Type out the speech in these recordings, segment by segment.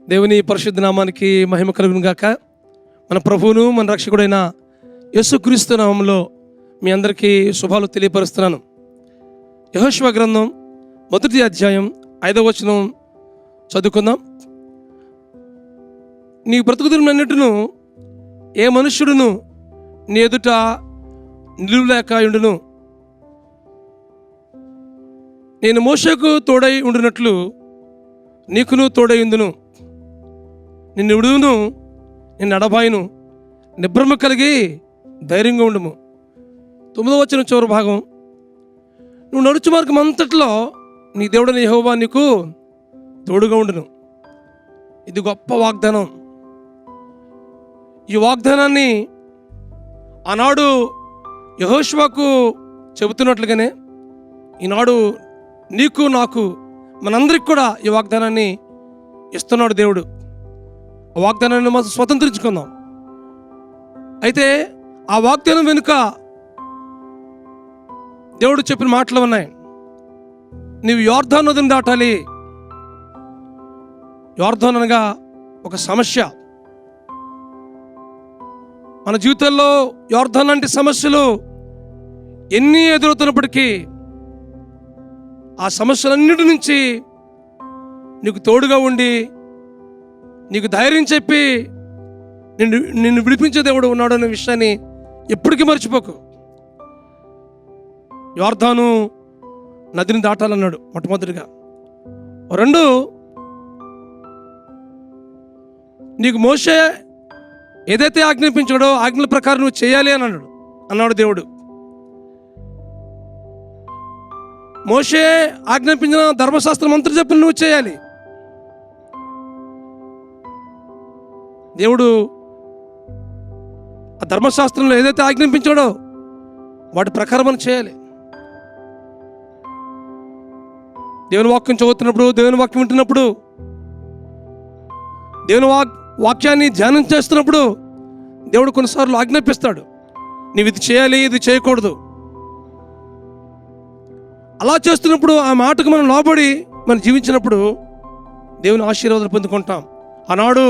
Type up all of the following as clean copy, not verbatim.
దేవుని పరిశుద్ధ నామానికి మహిమ కలుగును గాక. మన ప్రభువును మన రక్షకుడైన యేసుక్రీస్తు నామంలో మీ అందరికీ శుభాలు తెలియపరుస్తున్నాను. యెహోషువ గ్రంథం 1వ అధ్యాయం 5వ వచనం చదువుకుందాం. నీ బ్రతుకుదినన్నిటిను ఏ మనుష్యుడును నీ ఎదుట నిలువలేకయుండును. నేను మోషేకు తోడై ఉండునట్లు నీకును తోడై ఉందును. నిన్ను విడువును, నిన్ను అడబాయును. నిబ్రమ కలిగి ధైర్యంగా ఉండుము. 9వ వచనం చివరి భాగం, నువ్వు నడుచు మార్గం అంతట్లో నీ దేవుడైన యెహోవా నీకు తోడుగా ఉండును. ఇది గొప్ప వాగ్దానం. ఈ వాగ్దానాన్ని ఆనాడు యెహోషువకు చెబుతున్నట్లుగానే ఈనాడు నీకు నాకు మనందరికి కూడా ఈ వాగ్దానాన్ని ఇస్తున్నాడు దేవుడు. ఆ వాగ్దానాన్ని మనం స్వతంత్రించుకుందాం. అయితే ఆ వాగ్దానం వెనుక దేవుడు చెప్పిన మాటలు ఉన్నాయి. నీవు యోర్దాను నదిని దాటాలి. యోర్దాను అనగా ఒక సమస్య. మన జీవితంలో యోర్దాను లాంటి సమస్యలు ఎన్ని ఎదురవుతున్నప్పటికీ ఆ సమస్యలన్నిటి నుంచి నీకు తోడుగా ఉండి నీకు ధైర్యం చెప్పి నిన్ను విడిపించే దేవుడు ఉన్నాడు అనే విషయాన్ని ఎప్పటికీ మర్చిపోకు. యోర్దాను నదిని దాటాలన్నాడు మొట్టమొదటిగా. 2, నీకు మోషే ఏదైతే ఆజ్ఞాపించాడో ఆజ్ఞల ప్రకారం నువ్వు చేయాలి అన్నాడు దేవుడు. మోషే ఆజ్ఞాపించిన ధర్మశాస్త్రం మంత్రి చెప్పిన నువ్వు చేయాలి. దేవుడు ఆ ధర్మశాస్త్రంలో ఏదైతే ఆజ్ఞాపించాడో వాటి ప్రకారం మనం చేయాలి. దేవుని వాక్యం చదువుతున్నప్పుడు, దేవుని వాక్యం వింటున్నప్పుడు, దేవుని వాక్యాన్ని ధ్యానం చేస్తున్నప్పుడు దేవుడు కొన్నిసార్లు ఆజ్ఞాపిస్తాడు, నీవు ఇది చేయాలి, ఇది చేయకూడదు. అలా చేస్తున్నప్పుడు ఆ మాటకు మనం లోబడి మనం జీవించినప్పుడు దేవుని ఆశీర్వాదాలు పొందుకుంటాం. ఆనాడు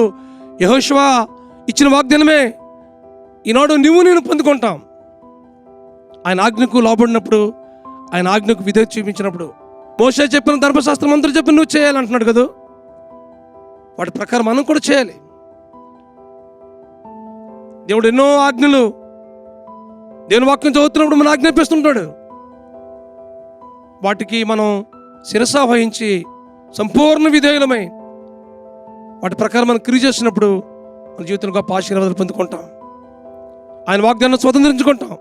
యెహోషువ ఇచ్చిన వాగ్దానమే ఈనాడు నువ్వు నేను పొందుకుంటాం. ఆయన ఆజ్ఞకు లోబడినప్పుడు, ఆయన ఆజ్ఞకు విధేయత చూపించినప్పుడు. మోషే చెప్పిన ధర్మశాస్త్రం అందరూ చెప్పిన నువ్వు చేయాలంటున్నాడు కదా, వాటి ప్రకారం మనం కూడా చేయాలి. దేవుడు ఎన్నో ఆజ్ఞలు దేవుని వాక్యం చదువుతున్నప్పుడు మనం ఆజ్ఞాపిస్తుంటాడు. వాటికి మనం శిరస వహించి సంపూర్ణ విధేయులమై వాటి ప్రకారం మనం క్రియ చేసినప్పుడు మన జీవితంలో గొప్ప ఆశీర్వాదాలు పొందుకుంటాం. ఆయన వాగ్దానాన్ని స్వతంత్రించుకుంటాం.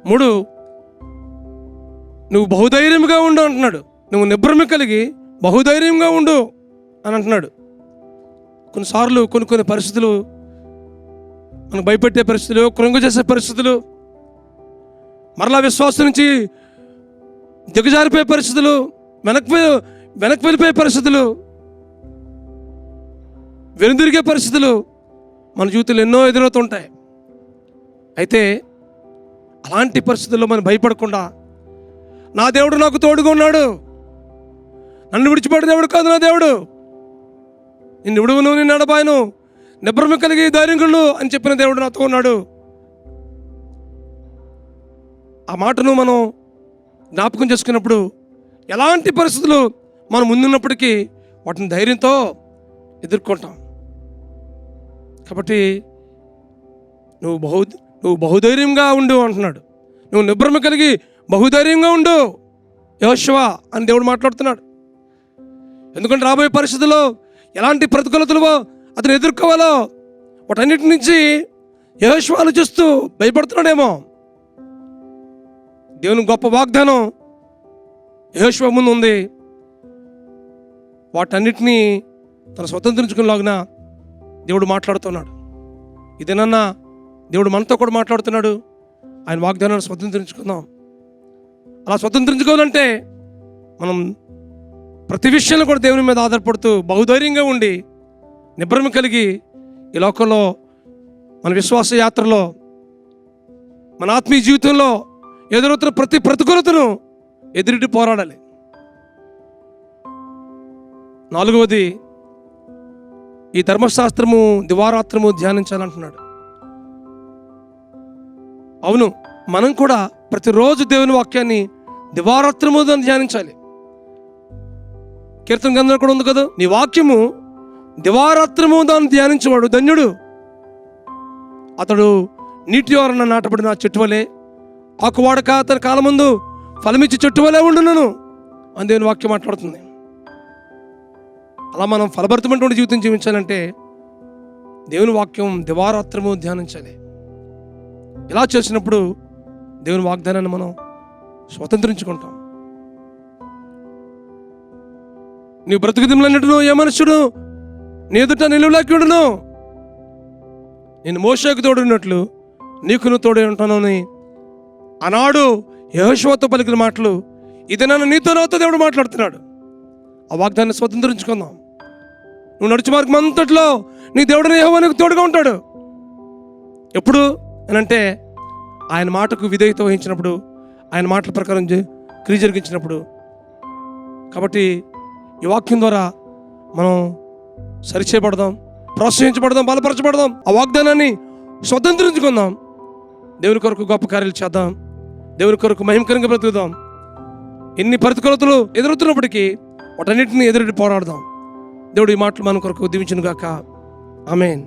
3, నువ్వు బహుధైర్యంగా ఉండు అంటున్నాడు. నువ్వు నిబ్రమ కలిగి బహుధైర్యంగా ఉండు అని అంటున్నాడు. కొన్నిసార్లు కొన్ని పరిస్థితులు మనకు భయపెట్టే పరిస్థితులు, కృంగ చేసే పరిస్థితులు, మరలా విశ్వాసం నుంచి దిగజారిపోయే పరిస్థితులు, వెనక్కి వెళ్ళిపోయే పరిస్థితులు, వెనుదిరిగే పరిస్థితులు మన జీవితంలో ఎన్నో ఎదురవుతుంటాయి. అయితే అలాంటి పరిస్థితుల్లో మనం భయపడకుండా, నా దేవుడు నాకు తోడుగా ఉన్నాడు, నన్ను విడిచిపెట్టే దేవుడు కాదు నా దేవుడు, నిన్ను విడువను, నిన్ను అడబాయను, నిబ్రమ కలిగి ధైర్యంగుళ్ళు అని చెప్పిన దేవుడు నాతో ఉన్నాడు. ఆ మాటను మనం జ్ఞాపకం చేసుకున్నప్పుడు ఎలాంటి పరిస్థితులు మనం ముందున్నప్పటికీ వాటిని ధైర్యంతో ఎదుర్కొంటాం. కాబట్టి నువ్వు బహుధైర్యంగా ఉండు అంటున్నాడు. నువ్వు నిబ్రమ కలిగి బహుధైర్యంగా ఉండు యెహోషువ అని దేవుడు మాట్లాడుతున్నాడు. ఎందుకంటే రాబోయే పరిస్థితుల్లో ఎలాంటి ప్రతికూలతలు అతను ఎదుర్కోవాలో వాటన్నిటి నుంచి యెహోషువ ఆలోచిస్తూ భయపడుతున్నాడేమో. దేవుని గొప్ప వాగ్దానం యెహోషువ ముందు ఉంది. వాటన్నిటినీ తన స్వతంత్రించుకునేలాగున దేవుడు మాట్లాడుతున్నాడు. ఇదేనన్నా దేవుడు మనతో కూడా మాట్లాడుతున్నాడు. ఆయన వాగ్దానాన్ని స్వతంత్రించుకుందాం. అలా స్వతంత్రించుకోవాలంటే మనం ప్రతి విషయంలో కూడా దేవుని మీద ఆధారపడుతూ బహుధైర్యంగా ఉండి నిబ్రమ కలిగి ఈ లోకంలో మన విశ్వాస యాత్రలో, మన ఆత్మీయ జీవితంలో ఎదురవుతున్న ప్రతి ప్రతికూలతను ఎదురిటి పోరాడాలి. 4వది ఈ ధర్మశాస్త్రము దివారాత్రము ధ్యానించాలంటున్నాడు. అవును, మనం కూడా ప్రతిరోజు దేవుని వాక్యాన్ని దివారాత్రము ధ్యానించాలి. కీర్తన గ్రంథంలో కూడా ఉంది కదా, నీ వాక్యము దివారాత్రము దాన్ని ధ్యానించేవాడు ధన్యుడు. అతడు నీటి ఓరన నాటబడిన చెట్టు వలె, ఆకువాడక అతని కాలం ముందు ఫలమిచ్చి చెట్టు వలె ఉండును అని దేవుని వాక్యం మాట్లాడుతుంది. అలా మనం ఫలభరితమైనటువంటి జీవితం జీవించాలంటే దేవుని వాక్యం దివారాత్రము ధ్యానించాలి. ఇలా చేసినప్పుడు దేవుని వాగ్దానాన్ని మనం స్వతంత్రించుకుంటాం. నీ బ్రతుకు దినములన్నిటిలో ఏ మనుష్యుడు నీ ఎదుట నిలువలేకుండును, నేను మోషేకు తోడున్నట్లు నీకును తోడే ఉంటాను అని ఆనాడు యెహోషువతో పలికిన మాటలు ఇది నన్ను నీతో నాతో దేవుడు మాట్లాడుతున్నాడు. ఆ వాగ్దాన్ని స్వతంత్రించుకుందాం. నువ్వు నడిచి మార్గం అంతట్లో నీ దేవుడిని యెహోవా నీకు తోడుగా ఉంటాడు. ఎప్పుడు అనంటే ఆయన మాటకు విధేయత వహించినప్పుడు, ఆయన మాటల ప్రకారం క్రియ జరిగించినప్పుడు. కాబట్టి ఈ వాక్యం ద్వారా మనం సరిచేయబడదాం, ప్రోత్సహించబడదాం, బలపరచబడదాం. ఆ వాగ్దానాన్ని స్వతంత్రించుకుందాం. దేవుని కొరకు గొప్ప కార్యాలు చేద్దాం. దేవుని కొరకు మహిమకరంగా బ్రతుకుదాం. ఎన్ని ప్రతికూలతలు ఎదురవుతున్నప్పటికీ వాటన్నిటిని ఎదురెట్టి పోరాడదాం. దేవుడు ఈ మాటలు మన కొరకు దీవించును గాక. ఆమేన్.